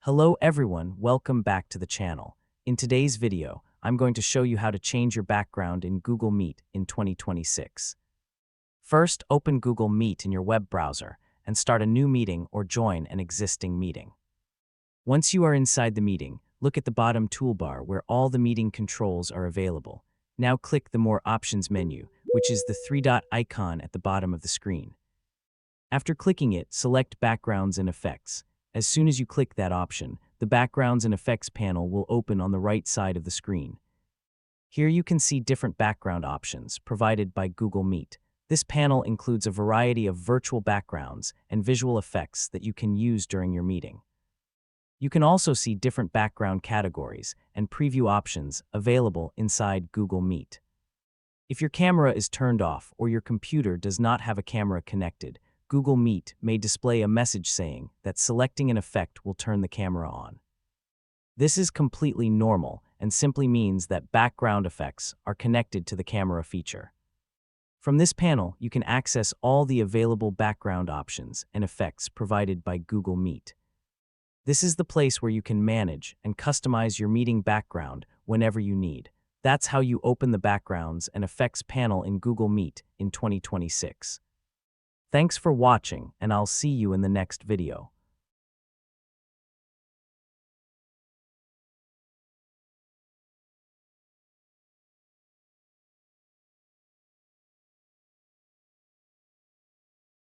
Hello everyone, welcome back to the channel. In today's video, I'm going to show you how to change your background in Google Meet in 2026. First, open Google Meet in your web browser and start a new meeting or join an existing meeting. Once you are inside the meeting, look at the bottom toolbar where all the meeting controls are available. Now click the More Options menu, which is the three-dot icon at the bottom of the screen. After clicking it, select Backgrounds and Effects. As soon as you click that option, the Backgrounds and Effects panel will open on the right side of the screen. Here you can see different background options provided by Google Meet. This panel includes a variety of virtual backgrounds and visual effects that you can use during your meeting. You can also see different background categories and preview options available inside Google Meet. If your camera is turned off or your computer does not have a camera connected, Google Meet may display a message saying that selecting an effect will turn the camera on. This is completely normal and simply means that background effects are connected to the camera feature. From this panel, you can access all the available background options and effects provided by Google Meet. This is the place where you can manage and customize your meeting background whenever you need. That's how you open the Backgrounds and Effects panel in Google Meet in 2026. Thanks for watching, and I'll see you in the next video.